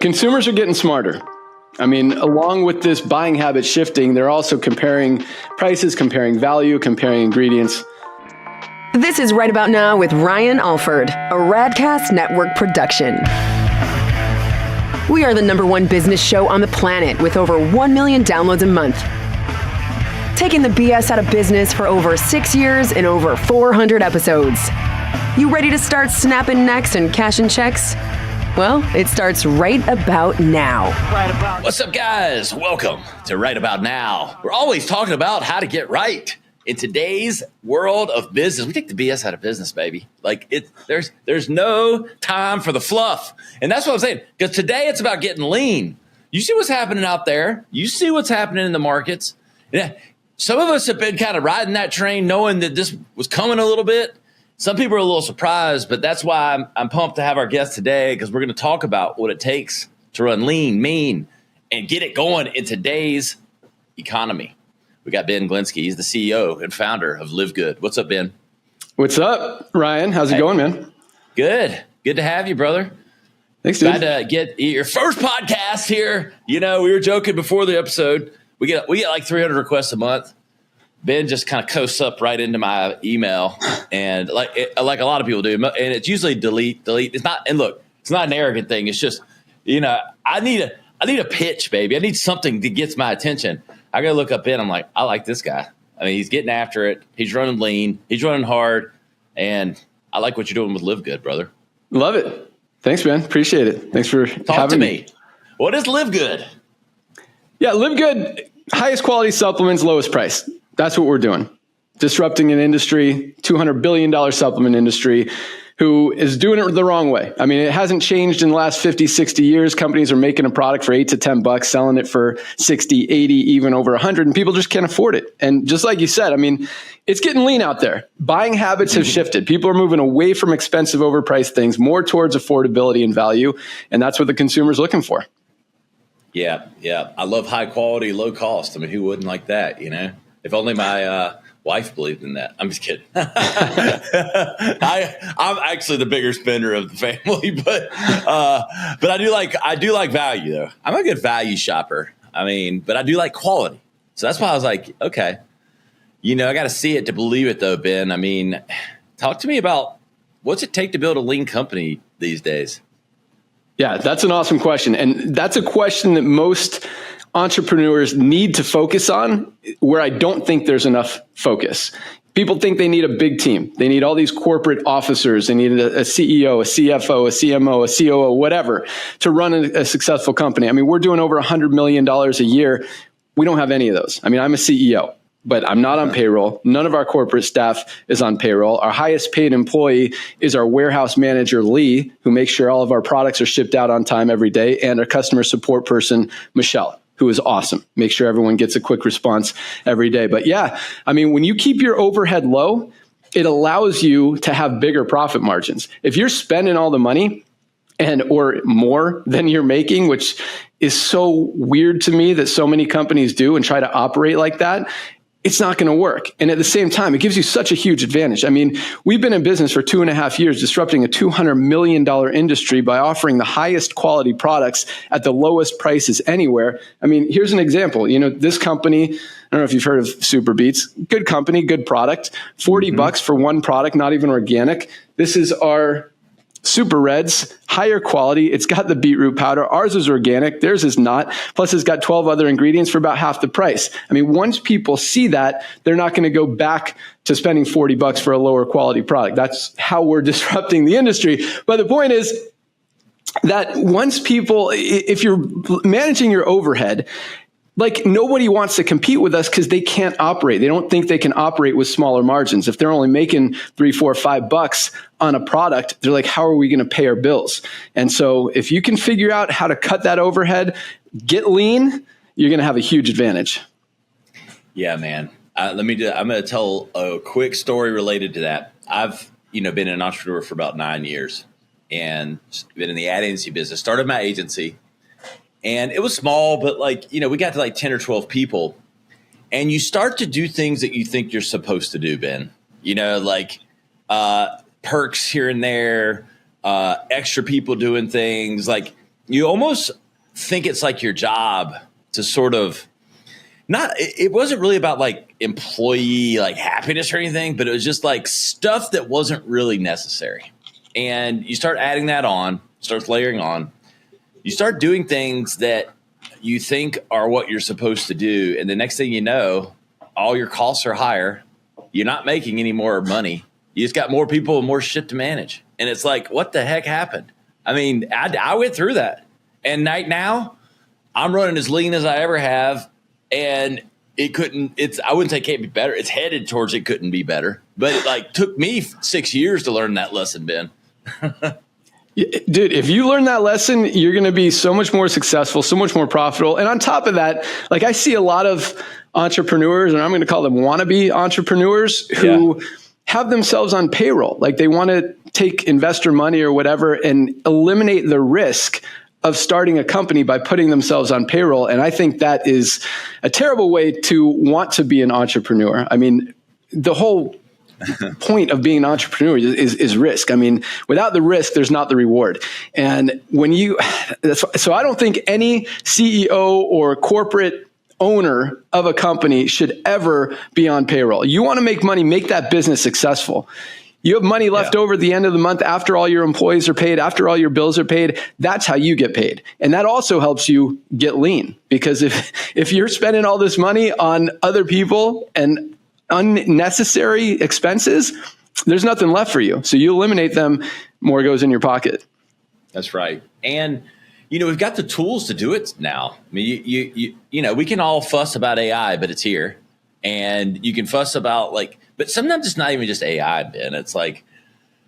Consumers are getting smarter. I mean, along with this buying habit shifting, they're also comparing prices, comparing value, comparing ingredients. This is Right About Now with Ryan Alford, a Radcast Network production. We are the #1 business show on the planet with over 1 million downloads a month. Taking the BS out of business for over 6 years and over 400 episodes. You ready to start snapping necks and cashing checks? Well, it starts right about now. What's up, guys? Welcome to Right About Now. We're always talking about how to get right in today's world of business. We take the BS out of business, baby. Like there's no time for the fluff, and that's what I'm saying. Because today it's about getting lean. You see what's happening out there. You see what's happening in the markets. Yeah, some of us have been kind of riding that train, knowing that this was coming a little bit. Some people are a little surprised, but that's why I'm pumped to have our guest today, because we're going to talk about what it takes to run lean, mean, and get it going in today's economy. We got Ben Glinsky. He's the CEO and founder of LiveGood. What's up, Ben? What's up, Ryan? How's it going, man? Good. Good to have you, brother. Thanks, dude. Glad to get your first podcast here. You know, we were joking before the episode. We get like 300 requests a month. Ben just kind of coasts up right into my email, and like a lot of people do, and it's usually delete. It's not, and look, it's not an arrogant thing. It's just, you know, I need a pitch, baby. I need something that gets my attention. I gotta look up Ben. I'm like, I like this guy. I mean, he's getting after it. He's running lean. He's running hard, and I like what you're doing with LiveGood, brother. Love it. Thanks, man. Appreciate it. Thanks for having me. What is LiveGood? Yeah, LiveGood, highest quality supplements, lowest price. That's what we're doing. Disrupting an industry, $200 billion supplement industry, who is doing it the wrong way. I mean, it hasn't changed in the last 50, 60 years. Companies are making a product for $8 to $10, selling it for 60, 80, even over 100, and people just can't afford it. And just like you said, I mean, it's getting lean out there. Buying habits have shifted. People are moving away from expensive, overpriced things, more towards affordability and value, and that's what the consumer's looking for. Yeah. I love high quality, low cost. I mean, who wouldn't like that, you know? If only my wife believed in that. I'm just kidding. I'm actually the bigger spender of the family, but I do like value though. I'm a good value shopper. I mean, but I do like quality. So that's why I was like, okay, you know, I got to see it to believe it though, Ben. I mean, talk to me about what's it take to build a lean company these days? Yeah, that's an awesome question. And that's a question that most entrepreneurs need to focus on, where I don't think there's enough focus. People think they need a big team. They need all these corporate officers. They need a CEO, a CFO, a CMO, a COO, whatever, to run a successful company. I mean, we're doing over $100 million a year. We don't have any of those. I mean, I'm a CEO, but I'm not on payroll. None of our corporate staff is on payroll. Our highest paid employee is our warehouse manager, Lee, who makes sure all of our products are shipped out on time every day, and our customer support person, Michelle, who is awesome. Make sure everyone gets a quick response every day. But yeah, I mean, when you keep your overhead low, it allows you to have bigger profit margins. If you're spending all the money or more than you're making, which is so weird to me that so many companies do and try to operate like that, it's not going to work. And at the same time, it gives you such a huge advantage. I mean, we've been in business for 2.5 years, disrupting a $200 million industry by offering the highest quality products at the lowest prices anywhere. I mean, here's an example. You know, this company, I don't know if you've heard of Super Beats, good company, good product, $40 for one product, not even organic. This is our Super Reds, higher quality. It's got the beetroot powder. Ours is organic. Theirs is not. Plus, it's got 12 other ingredients for about half the price. I mean, once people see that, they're not going to go back to spending $40 for a lower quality product. That's how we're disrupting the industry. But the point is that once people, if you're managing your overhead, like, nobody wants to compete with us because they can't operate. They don't think they can operate with smaller margins. If they're only making $3, $4, $5 on a product, they're like, how are we going to pay our bills? And so if you can figure out how to cut that overhead, get lean, you're going to have a huge advantage. Yeah, man. I'm going to tell a quick story related to that. I've, been an entrepreneur for about 9 years and been in the ad agency business, started my agency. And it was small, but we got to 10 or 12 people, and you start to do things that you think you're supposed to do, Ben, perks here and there, extra people doing things. you almost think it's like your job to sort of it wasn't really about like employee like happiness or anything, but it was just like stuff that wasn't really necessary. And you start adding that on, starts layering on. You start doing things that you think are what you're supposed to do. And the next thing you know, all your costs are higher. You're not making any more money. You just got more people and more shit to manage. And it's like, what the heck happened? I mean, I went through that. And right now, I'm running as lean as I ever have. And I wouldn't say it can't be better. It's headed towards it couldn't be better. But it like took me 6 years to learn that lesson, Ben. Dude, if you learn that lesson, you're going to be so much more successful, so much more profitable. And on top of that, like I see a lot of entrepreneurs, and I'm going to call them wannabe entrepreneurs who have themselves on payroll. Like they want to take investor money or whatever and eliminate the risk of starting a company by putting themselves on payroll. And I think that is a terrible way to want to be an entrepreneur. I mean, the whole point of being an entrepreneur is risk. I mean, without the risk, there's not the reward. And so I don't think any CEO or corporate owner of a company should ever be on payroll. You want to make money, make that business successful. You have money left over at the end of the month after all your employees are paid, after all your bills are paid. That's how you get paid. And that also helps you get lean, because if you're spending all this money on other people and unnecessary expenses, there's nothing left for you. So you eliminate them, more goes in your pocket. That's right. And, we've got the tools to do it now. I mean, we can all fuss about AI, but it's here. And you can fuss about but sometimes it's not even just AI, Ben. It's like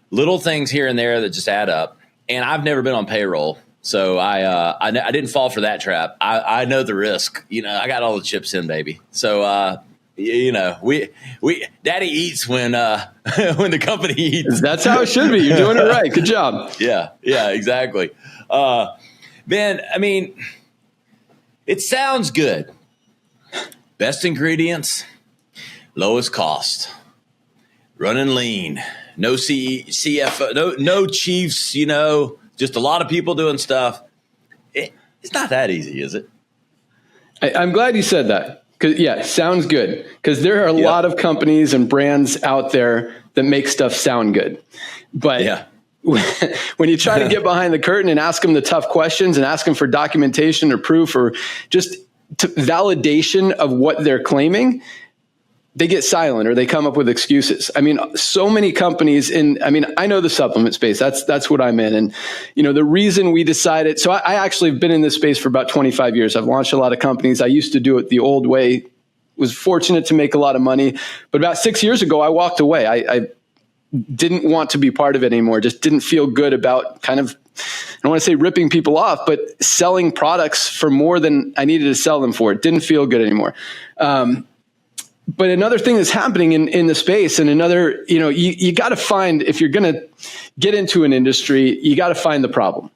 little things here and there that just add up. And I've never been on payroll. So I didn't fall for that trap. I know the risk. I got all the chips in, baby. So, we daddy eats when the company eats. That's how it should be. You're doing it right. Good job. Yeah, exactly. Ben, I mean, it sounds good. Best ingredients, lowest cost, running lean, no CFO, no chiefs, just a lot of people doing stuff. It's not that easy, is it? I'm glad you said that. Sounds good. Because there are a lot of companies and brands out there that make stuff sound good. But when you try to get behind the curtain and ask them the tough questions and ask them for documentation or proof or just validation of what they're claiming, they get silent or they come up with excuses. I mean, so many companies I know the supplement space, that's what I'm in. And, the reason we decided, so I actually have been in this space for about 25 years. I've launched a lot of companies. I used to do it the old way, was fortunate to make a lot of money. But about 6 years ago, I walked away. I didn't want to be part of it anymore. Just didn't feel good about kind of, I don't want to say ripping people off, but selling products for more than I needed to sell them for. It didn't feel good anymore. But another thing that's happening in the space, and another, you got to find, if you're going to get into an industry, you got to find the problem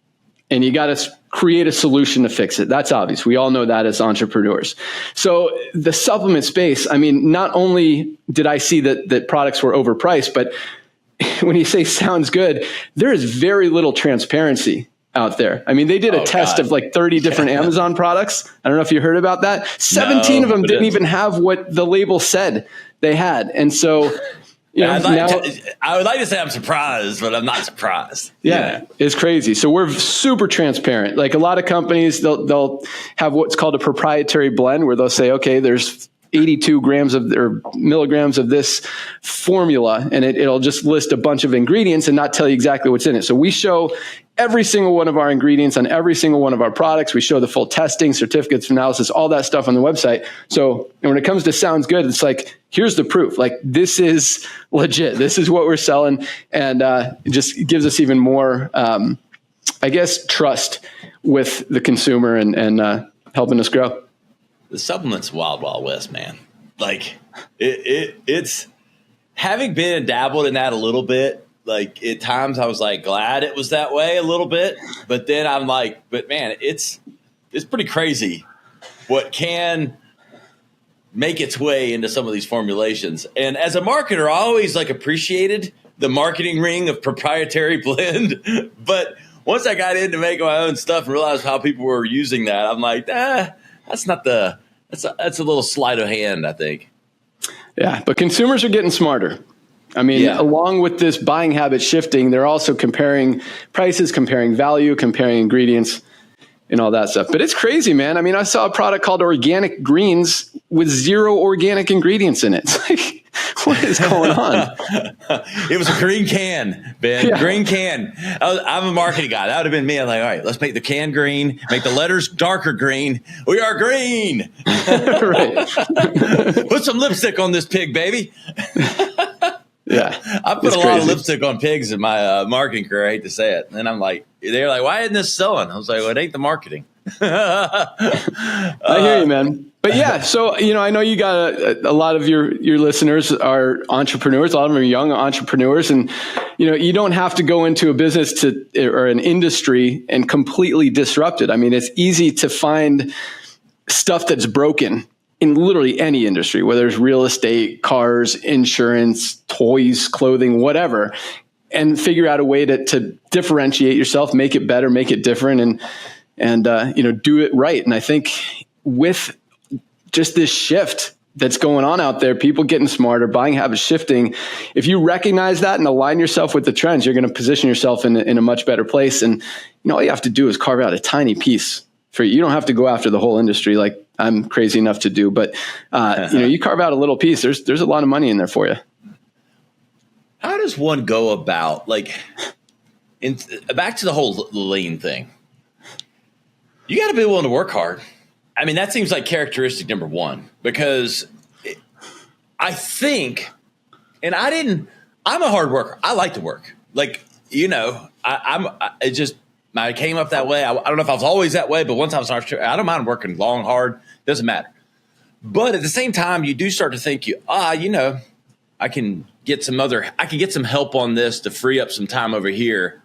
and you got to create a solution to fix it. That's obvious. We all know that as entrepreneurs. So the supplement space, I mean, not only did I see that products were overpriced, but when you say sounds good, there is very little transparency out there. I mean, they did a test of like 30 different Amazon products. I don't know if you heard about that. 17 of them didn't even have what the label said they had. And so, I would like to say I'm surprised, but I'm not surprised. Yeah, it's crazy. So we're super transparent. Like a lot of companies, they'll have what's called a proprietary blend where they'll say, okay, there's 82 grams or milligrams of this formula, and it'll just list a bunch of ingredients and not tell you exactly what's in it. So we show every single one of our ingredients on every single one of our products. We show the full testing, certificates, analysis, all that stuff on the website. So when it comes to sounds good, it's like, here's the proof. Like, this is legit. This is what we're selling. And it just gives us even more, trust with the consumer and helping us grow. The supplement's wild, wild west, man. Like it's having been and dabbled in that a little bit. Like at times I was like glad it was that way a little bit, but then I'm like, but man, it's pretty crazy what can make its way into some of these formulations. And as a marketer, I always like appreciated the marketing ring of proprietary blend. But once I got into making my own stuff and realized how people were using that, I'm like, that's a little sleight of hand, I think. Yeah, but consumers are getting smarter. I mean, along with this buying habit shifting, they're also comparing prices, comparing value, comparing ingredients, and all that stuff. But it's crazy, man. I mean, I saw a product called organic greens with 0 organic ingredients in it. It's like, what is going on? It was a green can, Ben. Yeah. Green can. I'm a marketing guy. That would have been me. I'm like, all right, let's make the can green, make the letters darker green. We are green. Right. Put some lipstick on this pig, baby. Yeah, I put a lot of lipstick on pigs in my marketing career. I hate to say it. And I'm like, they're like, why isn't this selling? I was like, well, it ain't the marketing. I hear you, man. But yeah, so, I know you got a lot of your listeners are entrepreneurs. A lot of them are young entrepreneurs. And, you don't have to go into a business or an industry and completely disrupt it. I mean, it's easy to find stuff that's broken in literally any industry, whether it's real estate, cars, insurance, toys, clothing, whatever, and figure out a way to differentiate yourself, make it better, make it different, and do it right. And I think with just this shift that's going on out there, people getting smarter, buying habits shifting, if you recognize that and align yourself with the trends, you're going to position yourself in a much better place. And all you have to do is carve out a tiny piece for you. You don't have to go after the whole industry like I'm crazy enough to do, but you carve out a little piece. There's a lot of money in there for you. How does one go about back to the whole lean thing? You got to be willing to work hard. I mean, that seems like characteristic number one, because I think, and I'm a hard worker. I like to work. I came up that way. I don't know if I was always that way, but once I was I don't mind working long, hard. Doesn't matter. But at the same time, you do start to think I can get some help on this to free up some time over here.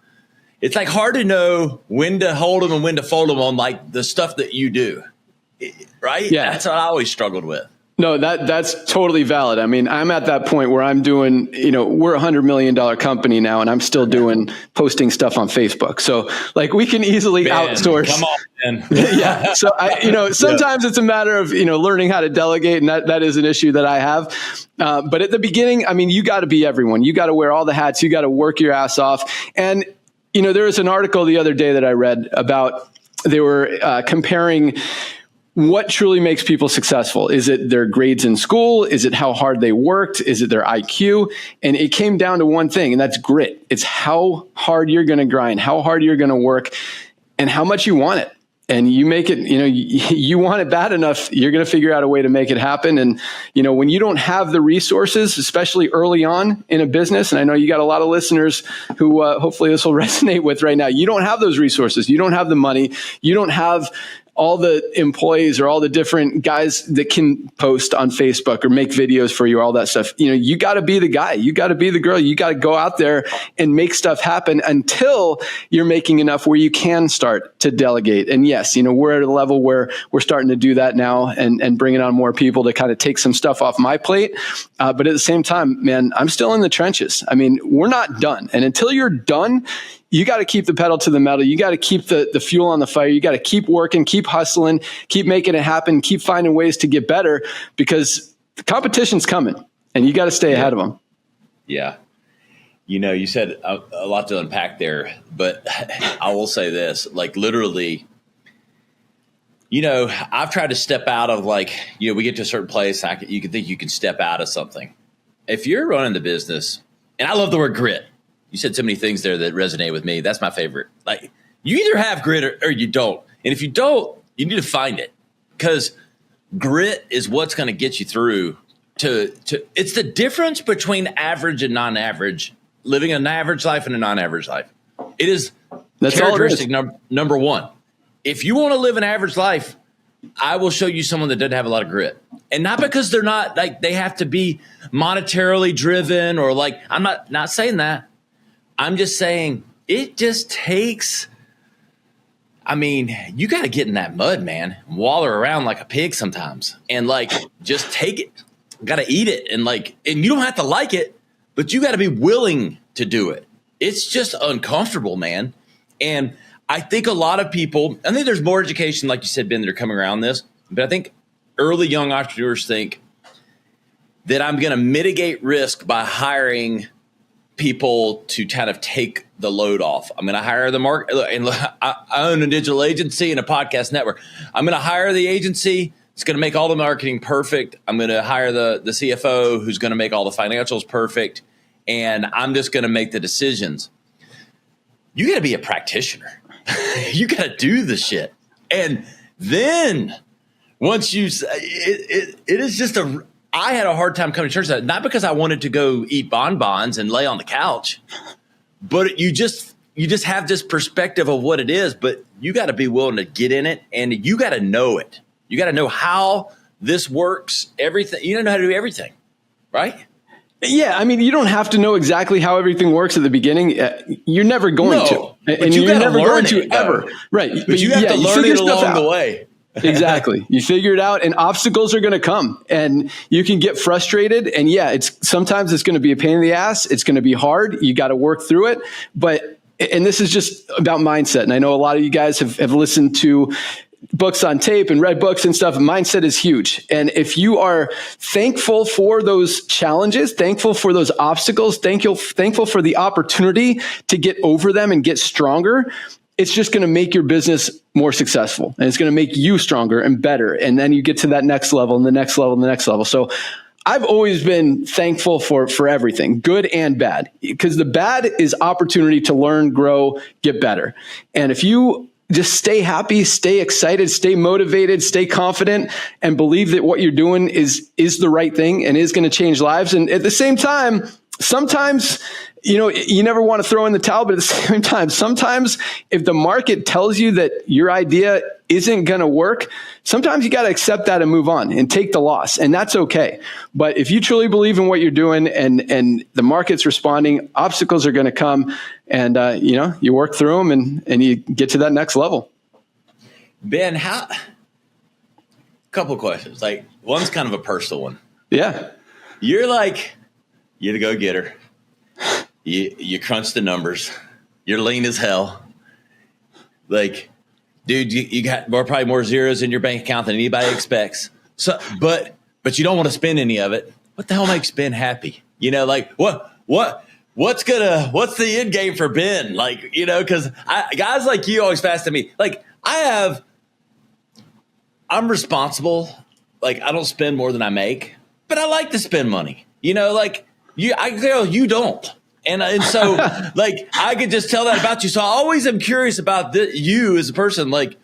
It's like hard to know when to hold them and when to fold them on like the stuff that you do. Right? Yeah. That's what I always struggled with. No, that's totally valid. I mean, I'm at that point where I'm doing, we're a $100 million company now, and I'm still doing posting stuff on Facebook. So we can easily outsource. Come on, man. Yeah. So sometimes it's a matter of, learning how to delegate, and that is an issue that I have. But at the beginning, I mean, you got to be everyone. You got to wear all the hats. You got to work your ass off. And, there was an article the other day that I read about, they were comparing what truly makes people successful. Is it their grades in school? Is it how hard they worked? Is it their IQ? And it came down to one thing, and that's grit. It's how hard you're going to grind, how hard you're going to work, and how much you want it. And you make it, you want it bad enough, you're going to figure out a way to make it happen. And, when you don't have the resources, especially early on in a business, and I know you got a lot of listeners who hopefully this will resonate with right now, you don't have those resources, you don't have the money, you don't have all the employees or all the different guys that can post on Facebook or make videos for you, all that stuff. You got to be the guy, you got to be the girl, you got to go out there and make stuff happen until you're making enough where you can start to delegate. And yes, we're at a level where we're starting to do that now and bringing on more people to kind of take some stuff off my plate. But at the same time, man, I'm still in the trenches. I mean, we're not done. And until you're done, you got to keep the pedal to the metal. You got to keep the fuel on the fire. You got to keep working, keep hustling, keep making it happen, keep finding ways to get better, because the competition's coming and you got to stay ahead of them. Yeah. You said a lot to unpack there, but I will say this, literally, I've tried to step out of we get to a certain place, you can think you can step out of something. If you're running the business, and I love the word grit. You said so many things there that resonate with me. That's my favorite. You either have grit or you don't. And if you don't, you need to find it, because grit is what's going to get you through it's the difference between average and non-average, living an average life and a non-average life. It is characteristic number one. If you want to live an average life, I will show you someone that doesn't have a lot of grit. And not because they're not they have to be monetarily driven or I'm not saying that. I'm just saying it just takes, you got to get in that mud, man, and waller around like a pig sometimes and just take it, got to eat it. And and you don't have to like it, but you got to be willing to do it. It's just uncomfortable, man. And I think a lot of people, I think there's more education, like you said, Ben, that are coming around this. But I think early young entrepreneurs think that I'm going to mitigate risk by hiring people to kind of take the load off. I'm going to hire the market. And I own a digital agency and a podcast network. I'm going to hire the agency. It's going to make all the marketing perfect. I'm going to hire the CFO who's going to make all the financials perfect. And I'm just going to make the decisions. You got to be a practitioner. You got to do the shit. And then once you, it is just I had a hard time coming to church, not because I wanted to go eat bonbons and lay on the couch, but you just have this perspective of what it is, but you got to be willing to get in it and you got to know it. You got to know how this works, everything. You don't know how to do everything, right? Yeah, I mean, you don't have to know exactly how everything works at the beginning. You're never going to. And you're never going to ever. Right. But you have to learn it along the way. Exactly. You figure it out and obstacles are going to come and you can get frustrated. And yeah, sometimes it's going to be a pain in the ass. It's going to be hard. You got to work through it. And this is just about mindset. And I know a lot of you guys have listened to books on tape and read books and stuff. Mindset is huge. And if you are thankful for those challenges, thankful for those obstacles, thankful for the opportunity to get over them and get stronger, it's just going to make your business more successful and it's going to make you stronger and better. And then you get to that next level and the next level and the next level. So I've always been thankful for everything, good and bad, because the bad is opportunity to learn, grow, get better. And if you just stay happy, stay excited, stay motivated, stay confident, and believe that what you're doing is the right thing and is going to change lives. And at the same time, sometimes, you never want to throw in the towel, but at the same time, sometimes if the market tells you that your idea isn't going to work, sometimes you got to accept that and move on and take the loss. And that's okay. But if you truly believe in what you're doing and the market's responding, obstacles are going to come and, you work through them and you get to that next level. Ben, couple questions. Like one's kind of a personal one. Yeah. You're the go-getter. You crunch the numbers. You're lean as hell. Like, dude, you got probably more zeros in your bank account than anybody expects. So, but you don't want to spend any of it. What the hell makes Ben happy? What's the end game for Ben? Like, because guys like you always fast at me. Like, I'm responsible. Like, I don't spend more than I make, but I like to spend money. You don't. And so, like, I could just tell that about you. So I always am curious about you as a person. Like,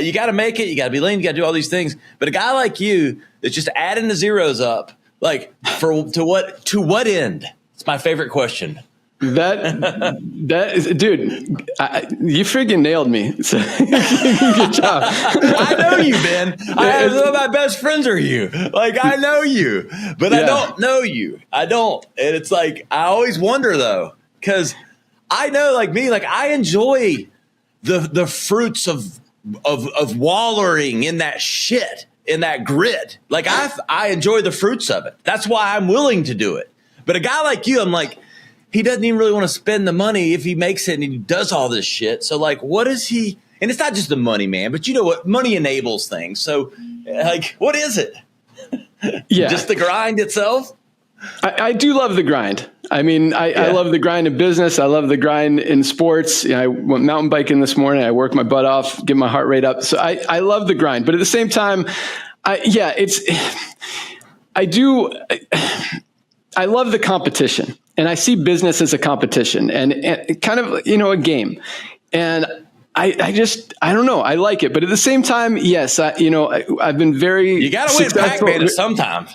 you got to make it. You got to be lean. You got to do all these things. But a guy like you that's just adding the zeros up, like, to what end? It's my favorite question. That is, dude, you freaking nailed me. So, good job. I know you, Ben. Some of my best friends are you. Like, I know you, but yeah. I don't know you. I don't. And it's like, I always wonder though, because I know, like me, like I enjoy the fruits of wallowing in that shit, in that grit. Like I enjoy the fruits of it. That's why I'm willing to do it. But a guy like you, I'm like, he doesn't even really want to spend the money if he makes it and he does all this shit. So like, what is he? And it's not just the money, man, but you know what? Money enables things. So like, what is it? Yeah. Just the grind itself? I do love the grind. I mean, I love the grind in business. I love the grind in sports. I went mountain biking this morning. I work my butt off, get my heart rate up. So I love the grind. But at the same time, I love the competition. And I see business as a competition and kind of, a game. And I don't know. I like it. But at the same time, yes, I've been very You got to win Pac-Man sometime.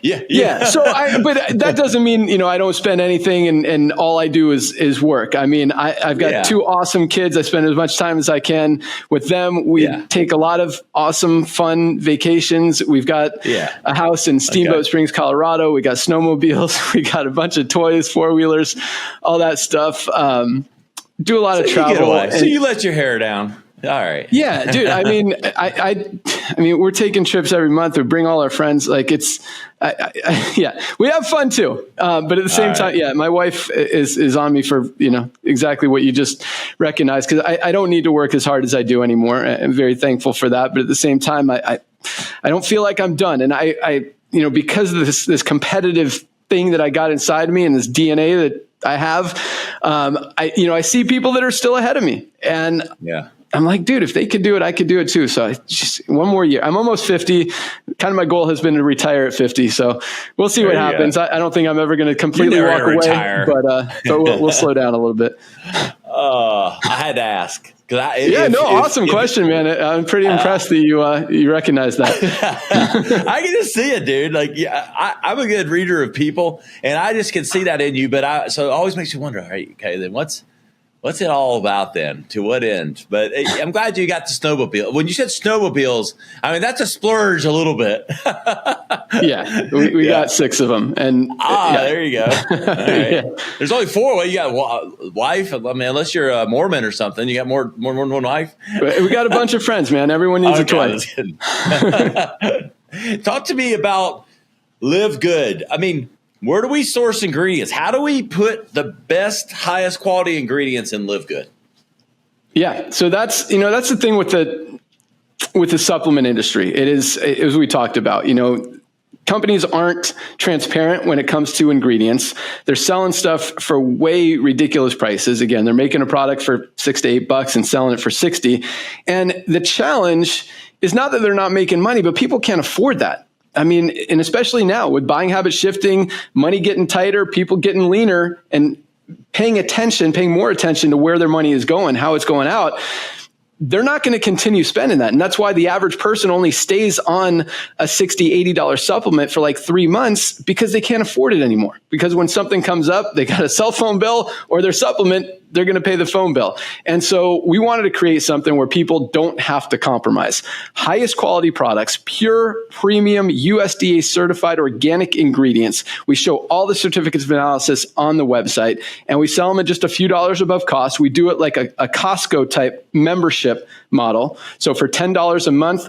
Yeah. So but that doesn't mean, I don't spend anything and all I do is work. I mean, I've got two awesome kids. I spend as much time as I can with them. We take a lot of awesome, fun vacations. We've got a house in Steamboat Springs, Colorado. We got snowmobiles. We got a bunch of toys, 4-wheelers, all that stuff. Do a lot of travel. So you let your hair down. All right. Yeah, dude. I mean, I mean, we're taking trips every month. We bring all our friends. Like yeah, we have fun too. But at the same time, yeah, my wife is on me for, exactly what you just recognized. Cause I don't need to work as hard as I do anymore. I'm very thankful for that. But at the same time, I don't feel like I'm done. And I because of this competitive thing that I got inside of me and this DNA that I have, I see people that are still ahead of me, and yeah. I'm like, dude, if they could do it, I could do it too. So just one more year. I'm almost 50. Kind of my goal has been to retire at 50. So we'll see what happens. I don't think I'm ever going to completely walk away, retire. but we'll slow down a little bit. I had to ask. Awesome question, man. I'm pretty impressed that you recognize that. I can just see it, dude. Like, yeah, I'm a good reader of people, and I just can see that in you. But so it always makes you wonder. All right, okay, then what's it all about then? To what end? But I'm glad you got the snowmobile. When you said snowmobiles, I mean, that's a splurge a little bit. Yeah, we got 6 of them. And there you go. All right. Yeah. There's only 4. Well, you got wife. I mean, unless you're a Mormon or something, you got more than one wife. We got a bunch of friends, man. Everyone needs a toy. Talk to me about LiveGood. I mean, where do we source ingredients? How do we put the best, highest quality ingredients in LiveGood? Yeah, so that's the thing with the supplement industry. It is, as we talked about, companies aren't transparent when it comes to ingredients. They're selling stuff for way ridiculous prices. Again, they're making a product for $6 to $8 and selling it for 60. And the challenge is not that they're not making money, but people can't afford that. I mean, and especially now with buying habits shifting, money getting tighter, people getting leaner, and paying more attention to where their money is going, how it's going out, they're not going to continue spending that. And that's why the average person only stays on a $60, $80 supplement for like 3 months, because they can't afford it anymore. Because when something comes up, they got a cell phone bill or their supplement, they're going to pay the phone bill. And so we wanted to create something where people don't have to compromise. Highest quality products, pure, premium, USDA certified organic ingredients. We show all the certificates of analysis on the website, and we sell them at just a few dollars above cost. We do it like a Costco type membership model. So for $10 a month,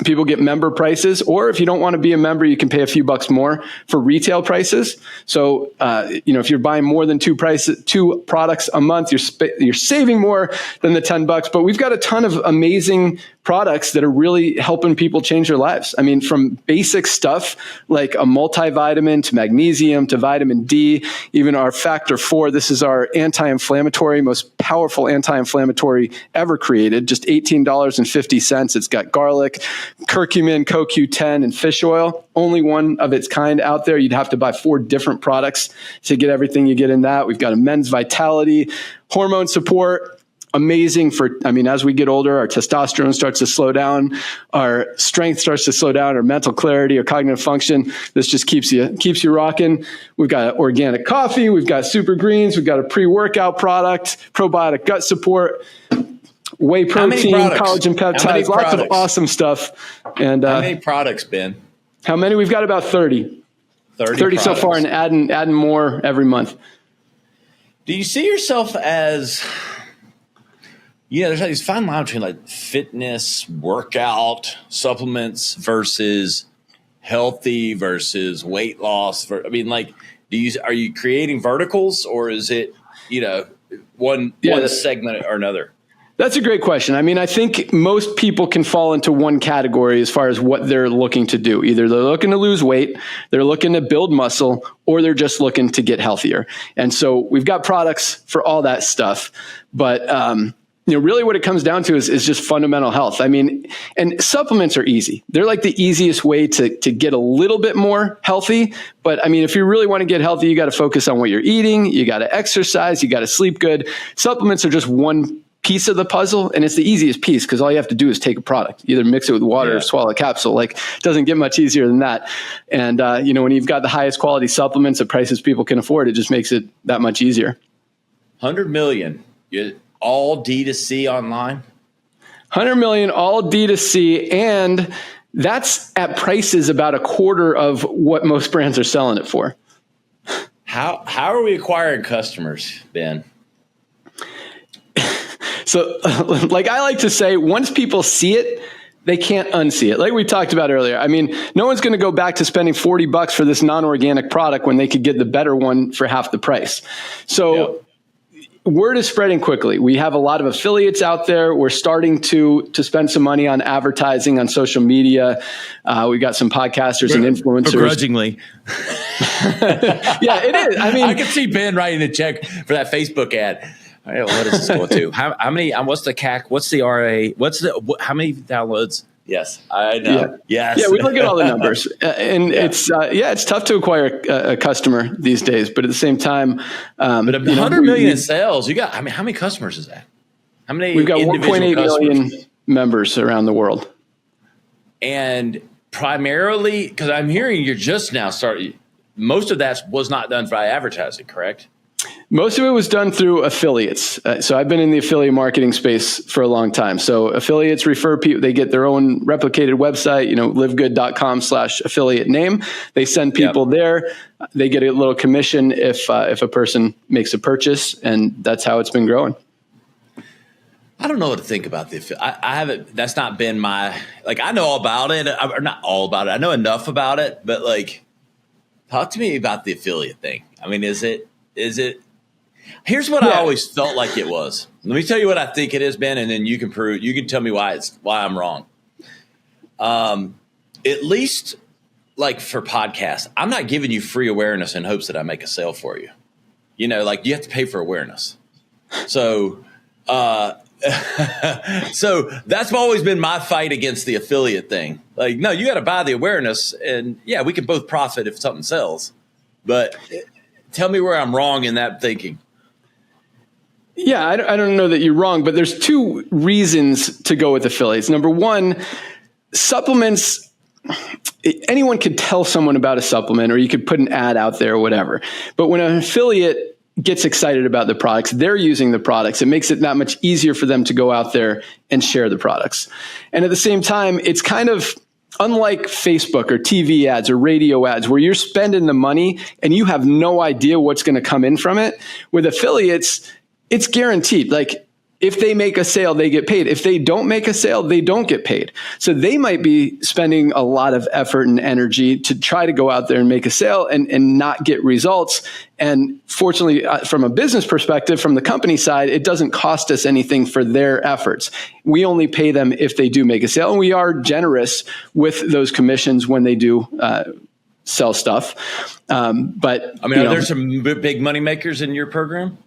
people get member prices, or if you don't want to be a member, you can pay a few bucks more for retail prices. So, if you're buying more than 2 products a month, you're saving more than the $10. But we've got a ton of amazing products that are really helping people change their lives. I mean, from basic stuff like a multivitamin to magnesium to vitamin D, even our factor 4. This is our anti-inflammatory, most powerful anti-inflammatory ever created. Just $18.50. It's got garlic, curcumin, CoQ10, and fish oil. Only one of its kind out there. You'd have to buy 4 different products to get everything you get in that. We've got a men's vitality, hormone support. Amazing as we get older, our testosterone starts to slow down, our strength starts to slow down, our mental clarity, our cognitive function. This just keeps you rocking. We've got organic coffee, we've got super greens, we've got a pre-workout product, probiotic gut support, whey protein, collagen peptides, lots of awesome stuff. And how many products, Ben? How many? We've got about 30. 30 so far, and adding more every month. Do you see yourself as... there's these fine line between like fitness, workout, supplements versus healthy versus weight loss. Are you creating verticals, or is it, one segment or another? That's a great question. I mean, I think most people can fall into one category as far as what they're looking to do. Either they're looking to lose weight, they're looking to build muscle, or they're just looking to get healthier. And so we've got products for all that stuff. But, really what it comes down to is just fundamental health. I mean, and supplements are easy. They're like the easiest way to get a little bit more healthy. But I mean, if you really want to get healthy, you got to focus on what you're eating. You got to exercise. You got to sleep good. Supplements are just one piece of the puzzle, and it's the easiest piece because all you have to do is take a product, either mix it with water or swallow a capsule. Like, it doesn't get much easier than that. And, when you've got the highest quality supplements at prices people can afford, it just makes it that much easier. 100 million. All D2C online? 100 million, all D2C, and that's at prices about a quarter of what most brands are selling it for. How are we acquiring customers, Ben? So like I like to say, once people see it, they can't unsee it. Like we talked about earlier. I mean, no one's going to go back to spending $40 for this non-organic product when they could get the better one for half the price. So word is spreading quickly. We have a lot of affiliates out there. We're starting to spend some money on advertising on social media. We got some podcasters and influencers. Begrudgingly. Yeah, it is. I mean, I can see Ben writing a check for that Facebook ad. All right, what is this going to? How many? What's the CAC? What's the RA? How many downloads? Yes, I know. Yeah. Yes. Yeah, we look at all the numbers, and it's tough to acquire a customer these days. But at the same time, but 100 million in sales, you got. I mean, how many customers is that? How many? We've got 1.8 customers? million members around the world, and primarily because I'm hearing you're just now starting. Most of that was not done by advertising, correct? Most of it was done through affiliates. So I've been in the affiliate marketing space for a long time. So affiliates refer people, they get their own replicated website, livegood.com/affiliate name. They send people there. They get a little commission if a person makes a purchase, and that's how it's been growing. I don't know what to think about the I haven't, that's not been my, I know all about it, or not all about it. I know enough about it, but talk to me about the affiliate thing. I mean, is it, here's what I always felt like it was. Let me tell you what I think it is, Ben, and then you can tell me why I'm wrong. At least for podcasts, I'm not giving you free awareness in hopes that I make a sale for you. You have to pay for awareness. So, so that's always been my fight against the affiliate thing. No, you got to buy the awareness, and we can both profit if something sells, but tell me where I'm wrong in that thinking. Yeah, I don't know that you're wrong, but there's two reasons to go with affiliates. Number one, supplements, anyone could tell someone about a supplement, or you could put an ad out there or whatever. But when an affiliate gets excited about the products, they're using the products, it makes it that much easier for them to go out there and share the products. And at the same time, it's kind of unlike Facebook or TV ads or radio ads where you're spending the money and you have no idea what's going to come in from it. With affiliates, it's guaranteed. If they make a sale, they get paid. If they don't make a sale, they don't get paid. So they might be spending a lot of effort and energy to try to go out there and make a sale and not get results. And fortunately, from a business perspective, from the company side, it doesn't cost us anything for their efforts. We only pay them if they do make a sale. And we are generous with those commissions when they do sell stuff. But I mean, are there some big money makers in your program?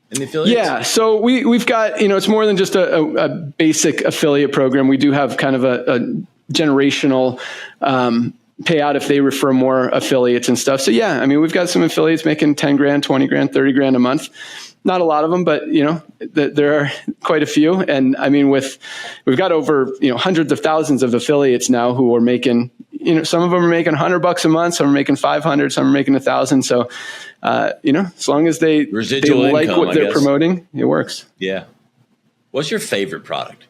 In the affiliates? Yeah, so we've got, it's more than just a basic affiliate program. We do have kind of a generational payout if they refer more affiliates and stuff. So yeah, I mean, we've got some affiliates making 10 grand, 20 grand, 30 grand a month. Not a lot of them, but there are quite a few. And I mean, we've got over, hundreds of thousands of affiliates now who are making, some of them are making $100 a month, some are making 500, some are making 1,000. So, as long as they like what they're promoting, it works. Yeah. What's your favorite product?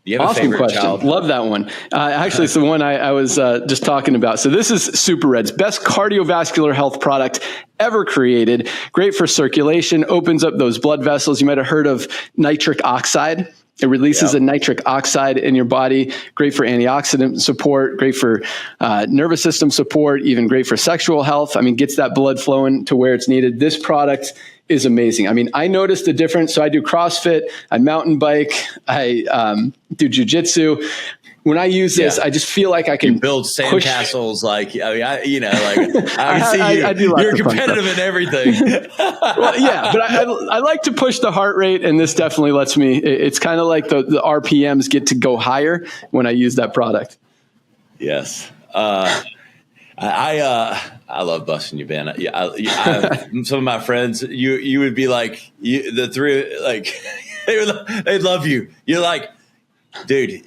Do you have awesome a favorite question. child? Love that one. Actually, it's the one I was just talking about. So this is Super Red's best cardiovascular health product ever created. Great for circulation, opens up those blood vessels. You might have heard of nitric oxide. It releases a nitric oxide in your body. Great for antioxidant support, great for nervous system support, even great for sexual health. I mean, gets that blood flowing to where it's needed. This product is amazing. I mean, I noticed the difference. So I do CrossFit, I mountain bike, I do jujitsu. When I use this, I just feel like I can build sandcastles. I can see you. I do You're competitive in everything. Well, yeah, but I like to push the heart rate, and this definitely lets me. It's kind of like the RPMs get to go higher when I use that product. Yes. I love busting you, Ben. Some of my friends, you would be like, the three, they'd love you. You're like, dude,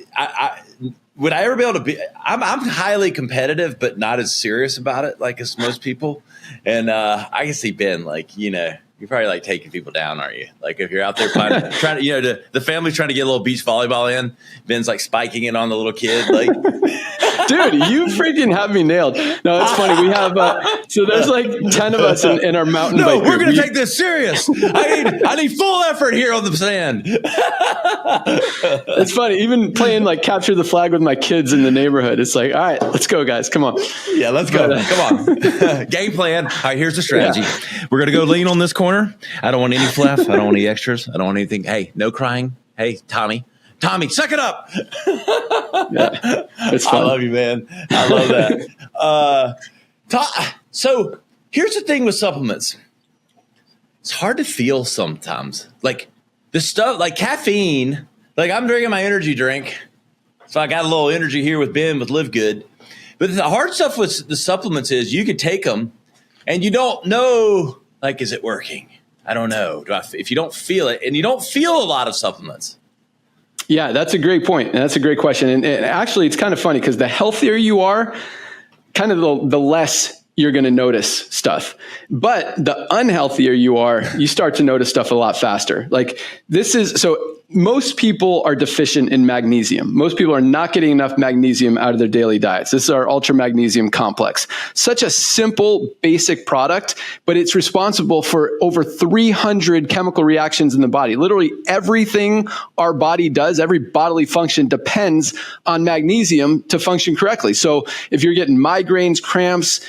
would I ever be able to be? I'm highly competitive, but not as serious about it as most people. And I can see Ben, you're probably taking people down, aren't you? If you're out there trying to, the family's trying to get a little beach volleyball in, Ben's spiking it on the little kid, Dude, you freaking have me nailed. No, it's funny. We have, so there's like 10 of us in our mountain bike group. We're going to take this serious. I need full effort here on the sand. It's funny. Even playing like capture the flag with my kids in the neighborhood. It's like, all right, let's go, guys. Come on. Yeah, let's go. Come on. Game plan. All right, here's the strategy. Yeah. We're going to go lean on this corner. I don't want any fluff. I don't want any extras. I don't want anything. Hey, no crying. Hey, Tommy, suck it up. Yeah, it's fun. I love you, man. I love that. So here's the thing with supplements. It's hard to feel sometimes. Like this stuff, like caffeine, like I'm drinking my energy drink. So I got a little energy here with Ben with LiveGood. But the hard stuff with the supplements is you could take them and you don't know, like, is it working? I don't know. If you don't feel it, and you don't feel a lot of supplements. Yeah, that's a great point. And that's a great question. And actually, it's kind of funny because the healthier you are, kind of the less you're going to notice stuff. But the unhealthier you are, you start to notice stuff a lot faster. Like so most people are deficient in magnesium. Most people are not getting enough magnesium out of their daily diets. This is our ultra magnesium complex. Such a simple, basic product, but it's responsible for over 300 chemical reactions in the body. Literally everything our body does, every bodily function depends on magnesium to function correctly. So if you're getting migraines, cramps,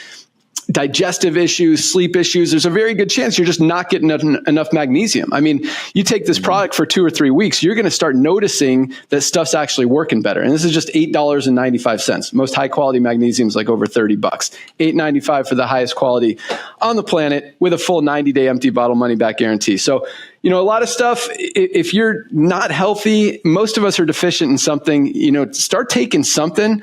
digestive issues, sleep issues, there's a very good chance you're just not getting enough magnesium. I mean, you take this product for 2 or 3 weeks, you're going to start noticing that stuff's actually working better. And this is just $8.95. Most high quality magnesium is like over $30. $8.95 for the highest quality on the planet with a full 90-day empty bottle money back guarantee. So, a lot of stuff, if you're not healthy, most of us are deficient in something, start taking something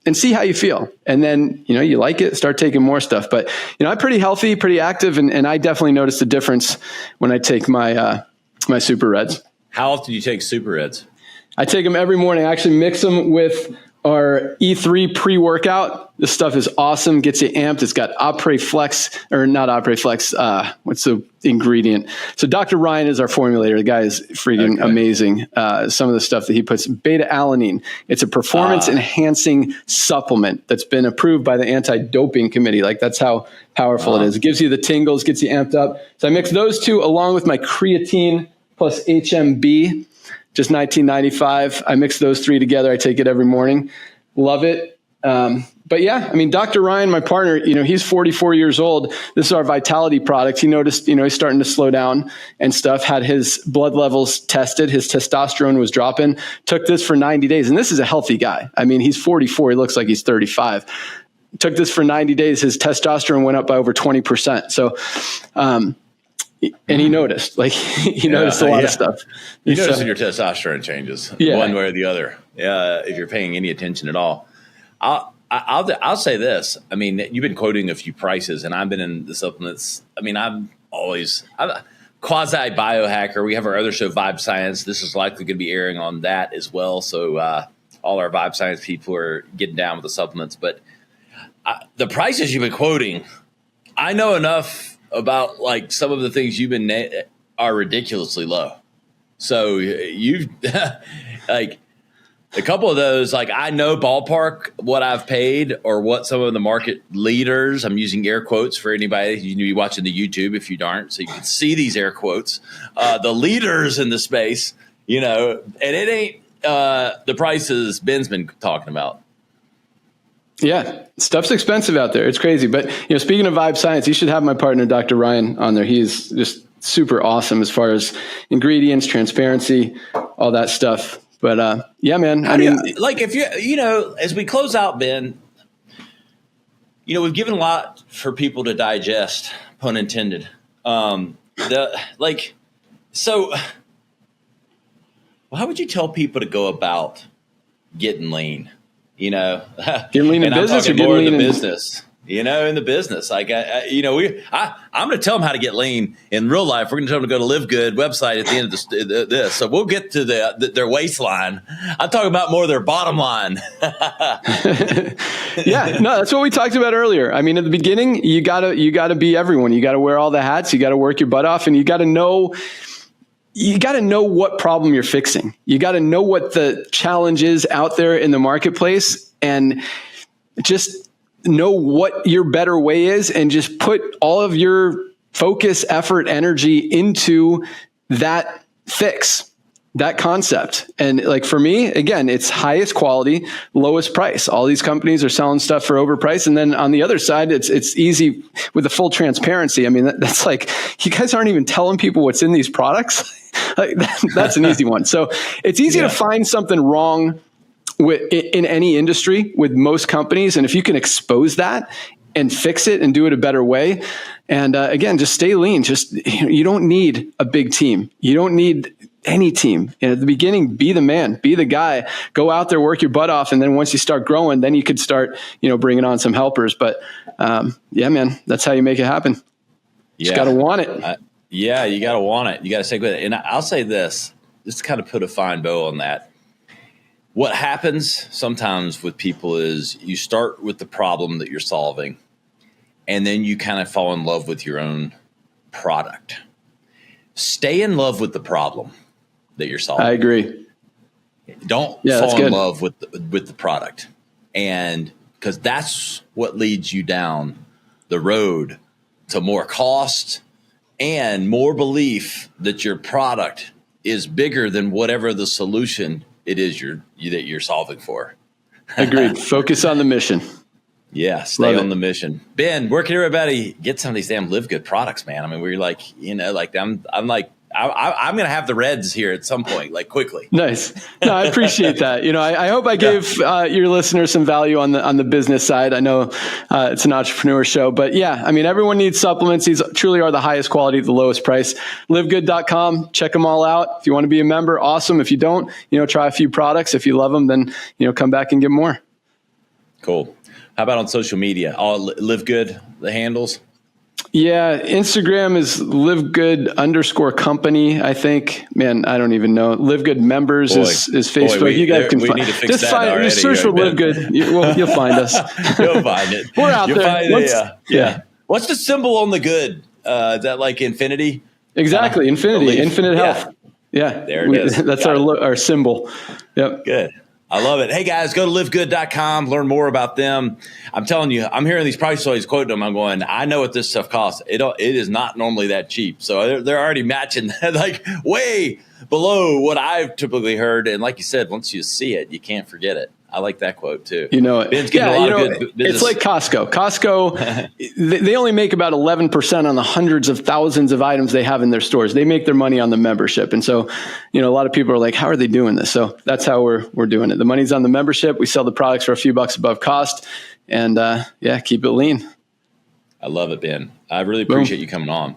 and see how you feel. And then, you like it, start taking more stuff. But, I'm pretty healthy, pretty active. And I definitely notice the difference when I take my my Super Reds. How often do you take Super Reds? I take them every morning. I actually mix them with our E3 pre-workout. This stuff is awesome. Gets you amped. It's got Opre Flex, or not Opre Flex. What's the ingredient? So Dr. Ryan is our formulator. The guy is freaking amazing. Some of the stuff that he puts, beta-alanine. It's a performance-enhancing supplement that's been approved by the anti-doping committee. Like, that's how powerful it is. It gives you the tingles, gets you amped up. So I mix those two along with my creatine plus HMB. Just $19.95. I mix those 3 together. I take it every morning. Love it. But yeah, I mean, Dr. Ryan, my partner, he's 44 years old. This is our Vitality product. He noticed, he's starting to slow down and stuff, had his blood levels tested. His testosterone was dropping, took this for 90 days. And this is a healthy guy. I mean, he's 44. He looks like he's 35. Took this for 90 days. His testosterone went up by over 20%. So, and he noticed, he noticed a lot of stuff. You notice your testosterone changes one way or the other. If you're paying any attention at all. I'll say this. I mean, you've been quoting a few prices, and I've been in the supplements. I mean, I'm a quasi biohacker. We have our other show, Vibe Science. This is likely going to be airing on that as well. So all our Vibe Science people are getting down with the supplements. But the prices you've been quoting, I know enough about like some of the things you've been are ridiculously low. So you've like a couple of those, like I know ballpark what I've paid or what some of the market leaders, I'm using air quotes for anybody, you need to be watching the YouTube if you aren't, so you can see these air quotes, the leaders in the space, and it ain't the prices Ben's been talking about. Yeah, stuff's expensive out there. It's crazy. But, speaking of Vibe Science, you should have my partner, Dr. Ryan, on there. He's just super awesome as far as ingredients, transparency, all that stuff. But, yeah, man, if you, as we close out, Ben, we've given a lot for people to digest, pun intended. So how would you tell people to go about getting lean? Getting lean in business or getting lean in the business? In the business, like I'm going to tell them how to get lean in real life. We're going to tell them to go to LiveGood website at the end of this. So we'll get to their waistline. I'm talking about more their bottom line. Yeah, no, that's what we talked about earlier. I mean, at the beginning, you gotta be everyone. You got to wear all the hats. You got to work your butt off, and you got to know what problem you're fixing. You got to know what the challenge is out there in the marketplace and just know what your better way is and just put all of your focus, effort, energy into that fix, that concept. And like for me, again, it's highest quality, lowest price. All these companies are selling stuff for overpriced. And then on the other side, it's easy with the full transparency. I mean, that's like, you guys aren't even telling people what's in these products. Like, that's an easy one. So it's easy to find something wrong in any industry with most companies. And if you can expose that and fix it and do it a better way. And again, just stay lean. You don't need a big team. You don't need any team. And at the beginning, be the man, be the guy, go out there, work your butt off. And then once you start growing, then you could start, bringing on some helpers. But yeah, man, that's how you make it happen. You just got to want it. Yeah, you got to want it. You got to stick with it. And I'll say this, just to kind of put a fine bow on that. What happens sometimes with people is you start with the problem that you're solving, and then you kind of fall in love with your own product. Stay in love with the problem that you're solving. I agree. Don't fall in love with the product. And because that's what leads you down the road to more cost and more belief that your product is bigger than whatever the solution it is that you're solving for. Agreed. Focus on the mission. Yeah, stay on the mission. Ben, where can everybody get some of these damn LiveGood products, man? I mean, we're like, I'm going to have the Reds here at some point, like quickly. Nice. No, I appreciate that. I hope I gave your listeners some value on the business side. I know it's an entrepreneur show, but yeah, I mean, everyone needs supplements. These truly are the highest quality at the lowest price. LiveGood.com. Check them all out. If you want to be a member, awesome. If you don't, try a few products. If you love them, then, come back and get more. Cool. How about on social media? All LiveGood, the handles? Yeah, Instagram is LiveGood_company, I think. Man, I don't even know. LiveGood members is Facebook. You guys can find. Need to fix that already. Just search for LiveGood. You'll find us. You'll find it. We're out there. Yeah. What's the symbol on the good? Is that like infinity? Exactly, infinity, infinite health. Yeah, there it is. That's our symbol. Yep. Good. I love it. Hey, guys, go to livegood.com, learn more about them. I'm telling you, I'm hearing these prices, always quoting them. I'm going, I know what this stuff costs. It is not normally that cheap. So they're already matching like way below what I've typically heard. And like you said, once you see it, you can't forget it. I like that quote too. Ben's getting a lot of good business. It's like Costco. Costco, they only make about 11% on the hundreds of thousands of items they have in their stores. They make their money on the membership. And so, a lot of people are like, how are they doing this? So that's how we're doing it. The money's on the membership. We sell the products for a few bucks above cost, and keep it lean. I love it, Ben. I really appreciate you coming on.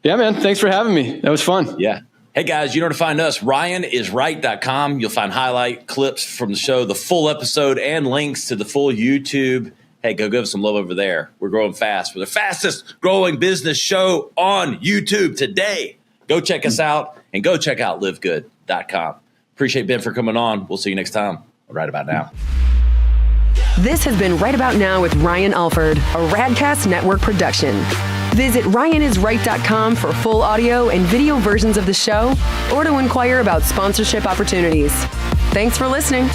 Yeah, man. Thanks for having me. That was fun. Yeah. Hey, guys, you know where to find us, RyanIsRight.com. You'll find highlight clips from the show, the full episode, and links to the full YouTube. Hey, go give us some love over there. We're growing fast. We're the fastest growing business show on YouTube today. Go check us out, and go check out LiveGood.com. Appreciate Ben for coming on. We'll see you next time. Right about now. This has been Right About Now with Ryan Alford, a Radcast Network production. Visit RyanIsRight.com for full audio and video versions of the show, or to inquire about sponsorship opportunities. Thanks for listening.